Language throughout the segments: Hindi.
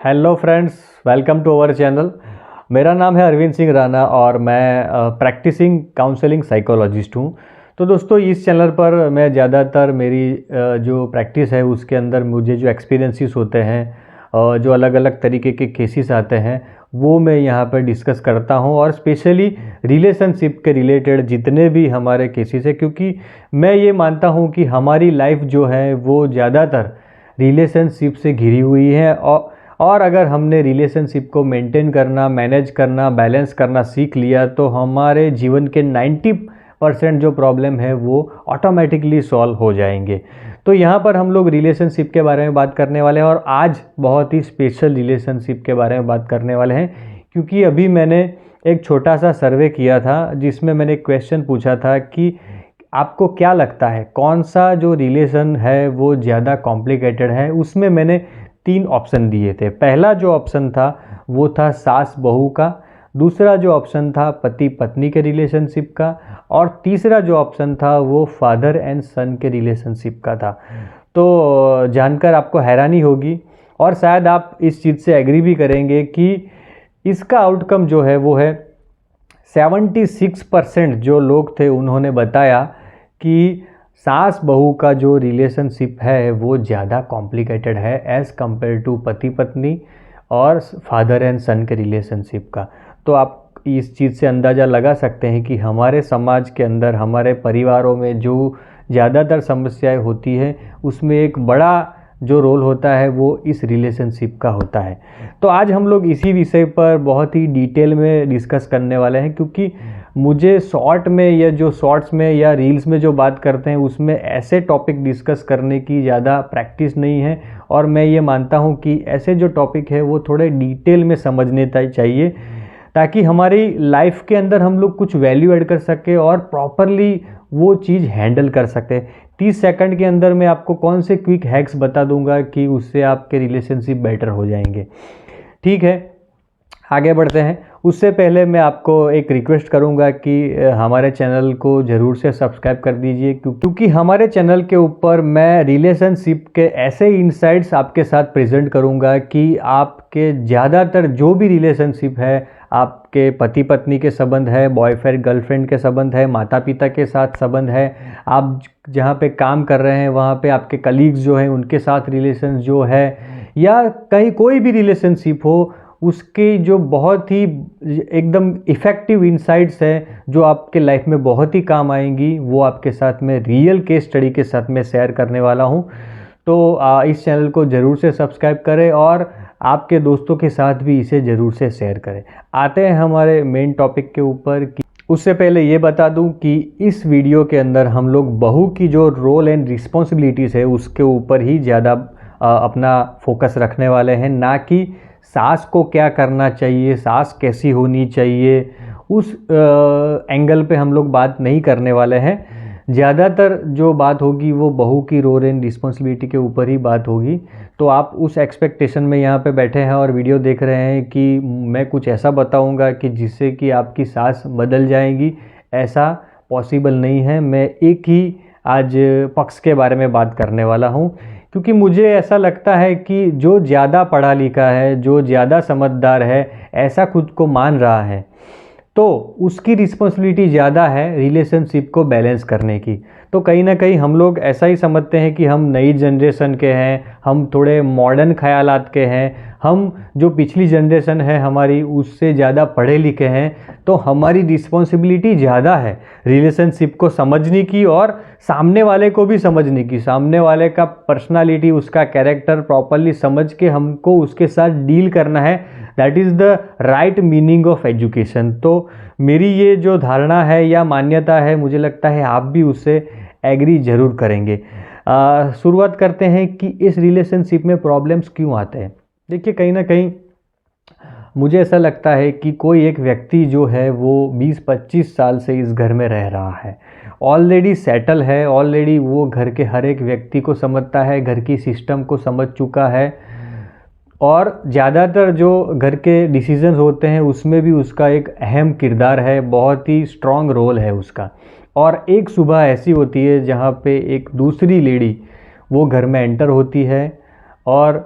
Hello friends, welcome to our channel. मेरा नाम है अरविंद सिंह राणा और मैं प्रैक्टिसिंग काउंसलिंग साइकोलॉजिस्ट हूँ। तो दोस्तों, इस चैनल पर मैं ज़्यादातर मेरी जो प्रैक्टिस है उसके अंदर मुझे जो एक्सपीरियंसेस होते हैं, जो अलग अलग तरीके के केसेस आते हैं, वो मैं यहाँ पर डिस्कस करता हूँ। और स्पेशली रिलेशनशिप के रिलेटेड जितने भी हमारे केसेस हैं, क्योंकि मैं ये मानता हूँ कि हमारी लाइफ जो है वो ज़्यादातर रिलेशनशिप से घिरी हुई है। और अगर हमने रिलेशनशिप को मेंटेन करना, मैनेज करना, बैलेंस करना सीख लिया तो हमारे जीवन के 90% जो प्रॉब्लम है वो ऑटोमेटिकली सॉल्व हो जाएंगे। तो यहाँ पर हम लोग रिलेशनशिप के बारे में बात करने वाले हैं और आज बहुत ही स्पेशल रिलेशनशिप के बारे में बात करने वाले हैं, क्योंकि अभी मैंने एक छोटा सा सर्वे किया था जिसमें मैंने एक क्वेश्चन पूछा था कि आपको क्या लगता है कौन सा जो रिलेशन है वो ज़्यादा कॉम्प्लिकेटेड है। उसमें मैंने 3 ऑप्शन दिए थे। पहला जो ऑप्शन था वो था सास बहू का, दूसरा जो ऑप्शन था पति पत्नी के रिलेशनशिप का, और तीसरा जो ऑप्शन था वो फादर एंड सन के रिलेशनशिप का था। तो जानकर आपको हैरानी होगी और शायद आप इस चीज़ से एग्री भी करेंगे कि इसका आउटकम जो है वो है 76% जो लोग थे उन्होंने बताया कि सास बहू का जो रिलेशनशिप है वो ज़्यादा कॉम्प्लिकेटेड है एज़ कम्पेयर टू पति पत्नी और फादर एंड सन के रिलेशनशिप का। तो आप इस चीज़ से अंदाज़ा लगा सकते हैं कि हमारे समाज के अंदर, हमारे परिवारों में जो ज़्यादातर समस्याएं होती हैं उसमें एक बड़ा जो रोल होता है वो इस रिलेशनशिप का होता है। तो आज हम लोग इसी विषय पर बहुत ही डिटेल में डिस्कस करने वाले हैं, क्योंकि मुझे शॉर्ट में या जो शॉर्ट्स में या रील्स में जो बात करते हैं उसमें ऐसे टॉपिक डिस्कस करने की ज़्यादा प्रैक्टिस नहीं है। और मैं ये मानता हूँ कि ऐसे जो टॉपिक है वो थोड़े डिटेल में समझने चाहिए, ताकि हमारी लाइफ के अंदर हम लोग कुछ वैल्यू ऐड कर सके और प्रॉपरली वो चीज़ हैंडल कर सके। 30 सेकंड के अंदर मैं आपको कौन से क्विक हैक्स बता दूंगा कि उससे आपके रिलेशनशिप बेटर हो जाएंगे। ठीक है, आगे बढ़ते हैं। उससे पहले मैं आपको एक रिक्वेस्ट करूंगा कि हमारे चैनल को ज़रूर से सब्सक्राइब कर दीजिए, क्योंकि हमारे चैनल के ऊपर मैं रिलेशनशिप के ऐसे इंसाइट्स आपके साथ प्रेजेंट करूंगा कि आपके ज़्यादातर जो भी रिलेशनशिप है, आपके पति पत्नी के संबंध है, बॉयफ्रेंड गर्लफ्रेंड के संबंध है, माता पिता के साथ संबंध है, आप जहाँ पे काम कर रहे हैं वहाँ पे आपके कलीग्स जो हैं उनके साथ रिलेशन जो है, या कहीं कोई भी रिलेशनशिप हो, उसके जो बहुत ही एकदम इफ़ेक्टिव इंसाइट्स हैं जो आपके लाइफ में बहुत ही काम आएंगी, वो आपके साथ में रियल केस स्टडी के साथ में शेयर करने वाला हूँ। तो इस चैनल को ज़रूर से सब्सक्राइब करें और आपके दोस्तों के साथ भी इसे ज़रूर से शेयर करें। आते हैं हमारे मेन टॉपिक के ऊपर। कि उससे पहले ये बता दूं कि इस वीडियो के अंदर हम लोग बहू की जो रोल एंड रिस्पॉन्सिबिलिटीज़ है उसके ऊपर ही ज़्यादा अपना फोकस रखने वाले हैं, ना कि सास को क्या करना चाहिए, सास कैसी होनी चाहिए, उस एंगल पे हम लोग बात नहीं करने वाले हैं। ज़्यादातर जो बात होगी वो बहू की रोल एंड रिस्पॉन्सिबिलिटी के ऊपर ही बात होगी। तो आप उस एक्सपेक्टेशन में यहाँ पे बैठे हैं और वीडियो देख रहे हैं कि मैं कुछ ऐसा बताऊँगा कि जिससे कि आपकी सास बदल जाएगी, ऐसा पॉसिबल नहीं है। मैं एक ही आज पक्ष के बारे में बात करने वाला हूँ, क्योंकि मुझे ऐसा लगता है कि जो ज़्यादा पढ़ा लिखा है, जो ज़्यादा समझदार है, ऐसा खुद को मान रहा है, तो उसकी रिस्पॉन्सिबिलिटी ज़्यादा है रिलेशनशिप को बैलेंस करने की। तो कहीं ना कहीं हम लोग ऐसा ही समझते हैं कि हम नई जनरेशन के हैं, हम थोड़े मॉडर्न ख्यालात के हैं, हम जो पिछली जनरेशन है हमारी उससे ज़्यादा पढ़े लिखे हैं, तो हमारी रिस्पॉन्सिबिलिटी ज़्यादा है रिलेशनशिप को समझने की और सामने वाले को भी समझने की। सामने वाले का पर्सनालिटी, उसका कैरेक्टर प्रॉपरली समझ के हमको उसके साथ डील करना है। That is the right meaning of education. तो मेरी ये जो धारणा है या मान्यता है, मुझे लगता है आप भी उससे एग्री ज़रूर करेंगे। शुरुआत करते हैं कि इस रिलेशनशिप में प्रॉब्लम्स क्यों आते हैं। देखिए, कहीं ना कहीं मुझे ऐसा लगता है कि कोई एक व्यक्ति जो है वो 20-25 साल से इस घर में रह रहा है, ऑलरेडी सेटल है, ऑलरेडी वो घर के हर एक व्यक्ति को समझता है, घर की सिस्टम को समझ चुका है, और ज़्यादातर जो घर के डिसीजंस होते हैं उसमें भी उसका एक अहम किरदार है, बहुत ही स्ट्रॉन्ग रोल है उसका। और एक सुबह ऐसी होती है जहाँ पे एक दूसरी लेडी वो घर में एंटर होती है और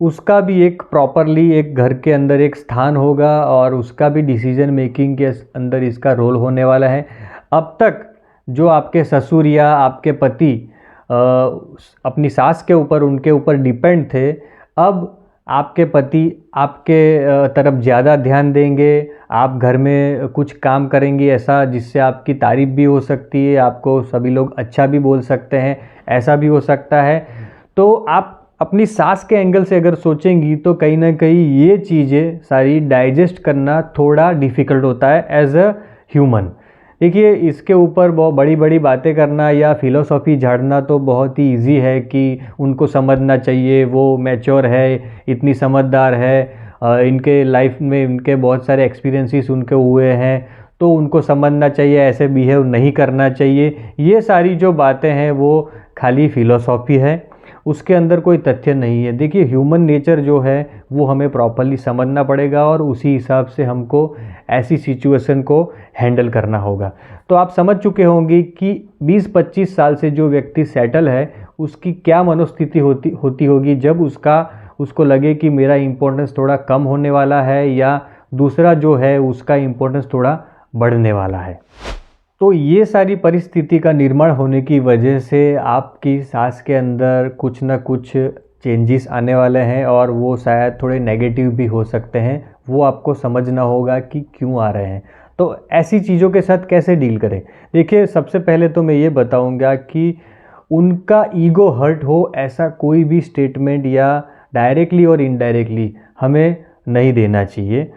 उसका भी एक प्रॉपरली एक घर के अंदर एक स्थान होगा और उसका भी डिसीजन मेकिंग के अंदर इसका रोल होने वाला है। अब तक जो आपके ससुर या आपके पति अपनी सास के ऊपर उनके ऊपर डिपेंड थे, अब आपके पति आपके तरफ ज़्यादा ध्यान देंगे, आप घर में कुछ काम करेंगी ऐसा जिससे आपकी तारीफ़ भी हो सकती है, आपको सभी लोग अच्छा भी बोल सकते हैं, ऐसा भी हो सकता है। तो आप अपनी सास के एंगल से अगर सोचेंगी तो कहीं ना कहीं ये चीज़ें सारी डाइजेस्ट करना थोड़ा डिफ़िकल्ट होता है एज अ ह्यूमन। देखिए, इसके ऊपर बहुत बड़ी बड़ी बातें करना या फिलोसॉफी झाड़ना तो बहुत ही इजी है कि उनको समझना चाहिए, वो मैच्योर है, इतनी समझदार है, इनके लाइफ में इनके बहुत सारे एक्सपीरियंसेस उनके हुए हैं, तो उनको समझना चाहिए, ऐसे बिहेव नहीं करना चाहिए। ये सारी जो बातें हैं वो खाली फिलोसॉफी है, उसके अंदर कोई तथ्य नहीं है। देखिए, ह्यूमन नेचर जो है वो हमें प्रॉपरली समझना पड़ेगा और उसी हिसाब से हमको ऐसी सिचुएशन को हैंडल करना होगा। तो आप समझ चुके होंगे कि 20-25 साल से जो व्यक्ति सेटल है उसकी क्या मनोस्थिति होती होगी जब उसको लगे कि मेरा इम्पोर्टेंस थोड़ा कम होने वाला है या दूसरा जो है उसका इम्पोर्टेंस थोड़ा बढ़ने वाला है। तो ये सारी परिस्थिति का निर्माण होने की वजह से आपकी सास के अंदर कुछ ना कुछ चेंजेस आने वाले हैं और वो शायद थोड़े नेगेटिव भी हो सकते हैं। वो आपको समझना होगा कि क्यों आ रहे हैं। तो ऐसी चीज़ों के साथ कैसे डील करें? देखिए, सबसे पहले तो मैं ये बताऊंगा कि उनका ईगो हर्ट हो ऐसा कोई भी स्टेटमेंट या डायरेक्टली और इनडायरेक्टली हमें नहीं देना चाहिए।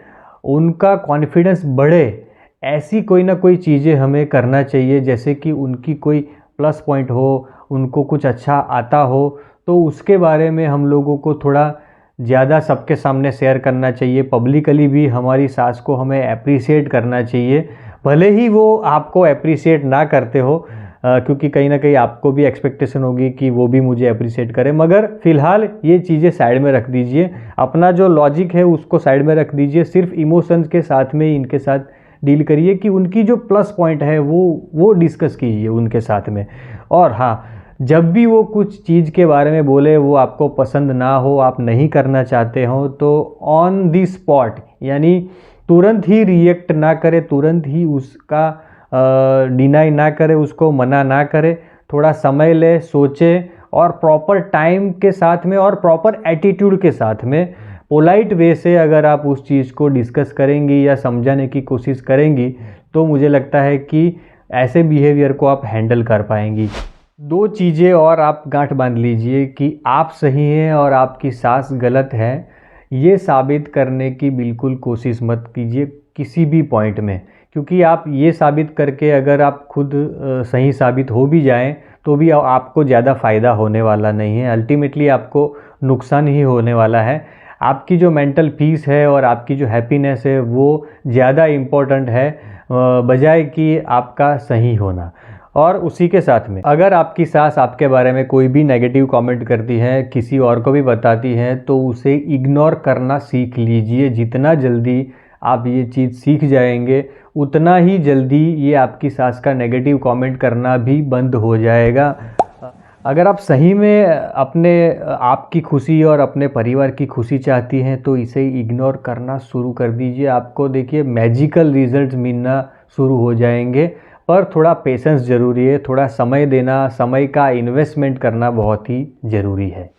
उनका कॉन्फिडेंस बढ़े ऐसी कोई ना कोई चीज़ें हमें करना चाहिए, जैसे कि उनकी कोई प्लस पॉइंट हो, उनको कुछ अच्छा आता हो तो उसके बारे में हम लोगों को थोड़ा ज़्यादा सबके सामने शेयर करना चाहिए। पब्लिकली भी हमारी सास को हमें अप्रिशिएट करना चाहिए, भले ही वो आपको अप्रिशिएट ना करते हो, क्योंकि कहीं ना कहीं आपको भी एक्सपेक्टेशन होगी कि वो भी मुझे अप्रिशिएट करें। मगर फ़िलहाल ये चीज़ें साइड में रख दीजिए, अपना जो लॉजिक है उसको साइड में रख दीजिए, सिर्फ इमोशंस के साथ में इनके साथ डील करिए कि उनकी जो प्लस पॉइंट है वो डिस्कस कीजिए उनके साथ में। और हाँ, जब भी वो कुछ चीज़ के बारे में बोले वो आपको पसंद ना हो, आप नहीं करना चाहते हो, तो ऑन दी स्पॉट यानी तुरंत ही रिएक्ट ना करे, तुरंत ही उसका डिनाई ना करे, उसको मना ना करे। थोड़ा समय ले, सोचे और प्रॉपर टाइम के साथ में और प्रॉपर एटीट्यूड के साथ में पोलाइट वे से अगर आप उस चीज़ को डिस्कस करेंगी या समझाने की कोशिश करेंगी तो मुझे लगता है कि ऐसे बिहेवियर को आप हैंडल कर पाएंगी। दो चीज़ें और आप गांठ बांध लीजिए कि आप सही हैं और आपकी सास गलत है। ये साबित करने की बिल्कुल कोशिश मत कीजिए किसी भी पॉइंट में, क्योंकि आप ये साबित करके अगर आप खुद सही साबित हो भी जाएं तो भी आपको ज़्यादा फ़ायदा होने वाला नहीं है। अल्टीमेटली आपको नुकसान ही होने वाला है। आपकी जो मेंटल पीस है और आपकी जो हैप्पीनेस है वो ज़्यादा इम्पोर्टेंट है बजाय कि आपका सही होना। और उसी के साथ में अगर आपकी सास आपके बारे में कोई भी नेगेटिव कमेंट करती है, किसी और को भी बताती है, तो उसे इग्नोर करना सीख लीजिए। जितना जल्दी आप ये चीज़ सीख जाएंगे उतना ही जल्दी ये आपकी सास का नेगेटिव कमेंट करना भी बंद हो जाएगा। अगर आप सही में अपने आपकी खुशी और अपने परिवार की खुशी चाहती हैं तो इसे इग्नोर करना शुरू कर दीजिए। आपको देखिए मैजिकल रिजल्ट्स मिलना शुरू हो जाएंगे, पर थोड़ा पेशेंस ज़रूरी है, थोड़ा समय देना, समय का इन्वेस्टमेंट करना बहुत ही ज़रूरी है।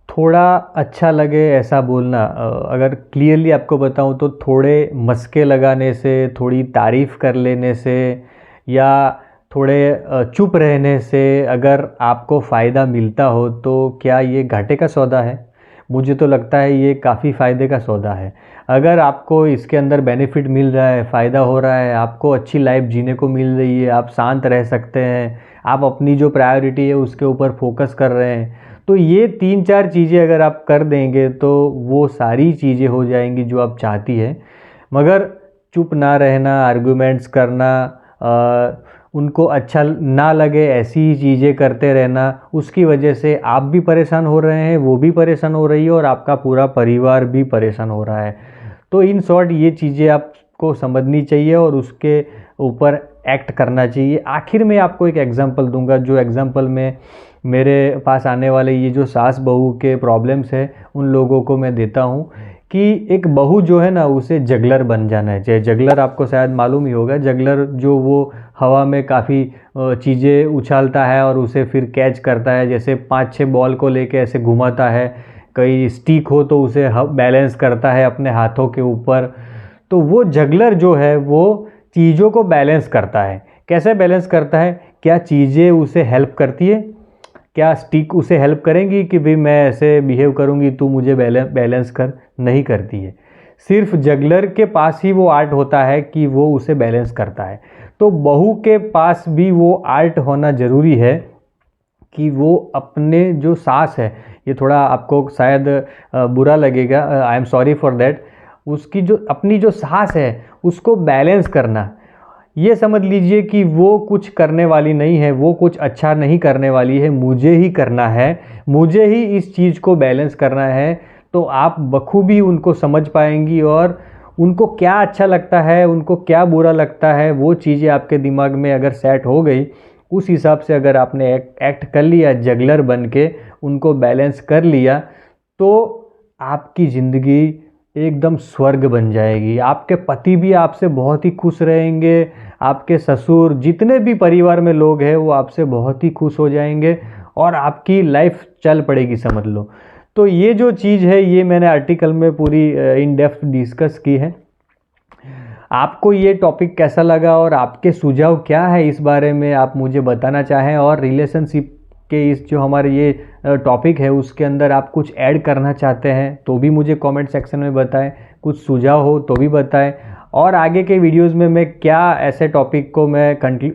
थोड़ा अच्छा लगे ऐसा बोलना, अगर क्लियरली आपको बताऊं तो थोड़े मस्के लगाने से, थोड़ी तारीफ़ कर लेने से या थोड़े चुप रहने से अगर आपको फ़ायदा मिलता हो तो क्या ये घाटे का सौदा है? मुझे तो लगता है ये काफ़ी फ़ायदे का सौदा है। अगर आपको इसके अंदर बेनिफिट मिल रहा है, फ़ायदा हो रहा है, आपको अच्छी लाइफ जीने को मिल रही है, आप शांत रह सकते हैं, आप अपनी जो प्रायोरिटी है उसके ऊपर फोकस कर रहे हैं, तो ये 3-4 चीज़ें अगर आप कर देंगे तो वो सारी चीज़ें हो जाएंगी जो आप चाहती है। मगर चुप ना रहना, आर्गुमेंट्स करना, उनको अच्छा ना लगे ऐसी ही चीज़ें करते रहना, उसकी वजह से आप भी परेशान हो रहे हैं, वो भी परेशान हो रही है और आपका पूरा परिवार भी परेशान हो रहा है। तो इन शॉर्ट ये चीज़ें आपको समझनी चाहिए और उसके ऊपर एक्ट करना चाहिए। आखिर में आपको एक एग्जांपल दूंगा, जो एग्जांपल मैं मेरे पास आने वाले ये जो सास बहू के प्रॉब्लम्स है उन लोगों को मैं देता हूँ कि एक बहू जो है ना उसे जगलर बन जाना है। चाहे जगलर आपको शायद मालूम ही होगा, जगलर जो वो हवा में काफ़ी चीज़ें उछालता है और उसे फिर कैच करता है, जैसे 5-6 बॉल को लेके ऐसे घुमाता है, कई स्टिक हो तो उसे बैलेंस करता है अपने हाथों के ऊपर। तो वो जगलर जो है वो चीज़ों को बैलेंस करता है। कैसे बैलेंस करता है? क्या चीज़ें उसे हेल्प करती है? क्या स्टिक उसे हेल्प करेंगी कि भाई मैं ऐसे बिहेव करूँगी तू मुझे बैलेंस कर? नहीं करती है। सिर्फ जगलर के पास ही वो आर्ट होता है कि वो उसे बैलेंस करता है। तो बहू के पास भी वो आर्ट होना ज़रूरी है कि वो अपने जो सास है, ये थोड़ा आपको शायद बुरा लगेगा, I am sorry for that, उसकी जो अपनी जो सास है उसको बैलेंस करना, ये समझ लीजिए कि वो कुछ करने वाली नहीं है, वो कुछ अच्छा नहीं करने वाली है, मुझे ही करना है, मुझे ही इस चीज़ को बैलेंस करना है। तो आप बखूबी उनको समझ पाएंगी और उनको क्या अच्छा लगता है, उनको क्या बुरा लगता है, वो चीज़ें आपके दिमाग में अगर सेट हो गई, उस हिसाब से अगर आपने एक्ट कर लिया जगलर बन के, उनको बैलेंस कर लिया, तो आपकी ज़िंदगी एकदम स्वर्ग बन जाएगी। आपके पति भी आपसे बहुत ही खुश रहेंगे, आपके ससुर, जितने भी परिवार में लोग हैं वो आपसे बहुत ही खुश हो जाएंगे और आपकी लाइफ चल पड़ेगी, समझ लो। तो ये जो चीज़ है ये मैंने आर्टिकल में पूरी इन डेप्थ डिस्कस की है। आपको ये टॉपिक कैसा लगा और आपके सुझाव क्या है इस बारे में आप मुझे बताना चाहें, और रिलेशनशिप के इस जो हमारे ये टॉपिक है उसके अंदर आप कुछ ऐड करना चाहते हैं तो भी मुझे कमेंट सेक्शन में बताएं, कुछ सुझाव हो तो भी बताएं, और आगे के वीडियोस में मैं क्या ऐसे टॉपिक को मैं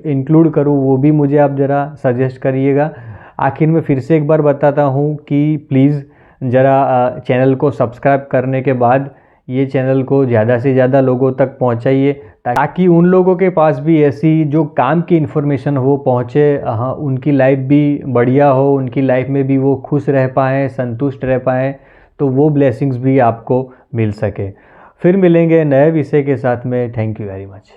इंक्लूड करूं वो भी मुझे आप ज़रा सजेस्ट करिएगा। आखिर में फिर से एक बार बताता हूं कि प्लीज़ ज़रा चैनल को सब्सक्राइब करने के बाद ये चैनल को ज़्यादा से ज़्यादा लोगों तक पहुंचाइए, ताकि उन लोगों के पास भी ऐसी जो काम की इन्फॉर्मेशन हो पहुंचे, हाँ, उनकी लाइफ भी बढ़िया हो, उनकी लाइफ में भी वो खुश रह पाएँ, संतुष्ट रह पाएँ, तो वो ब्लेसिंग्स भी आपको मिल सके। फिर मिलेंगे नए विषय के साथ में। Thank you very much.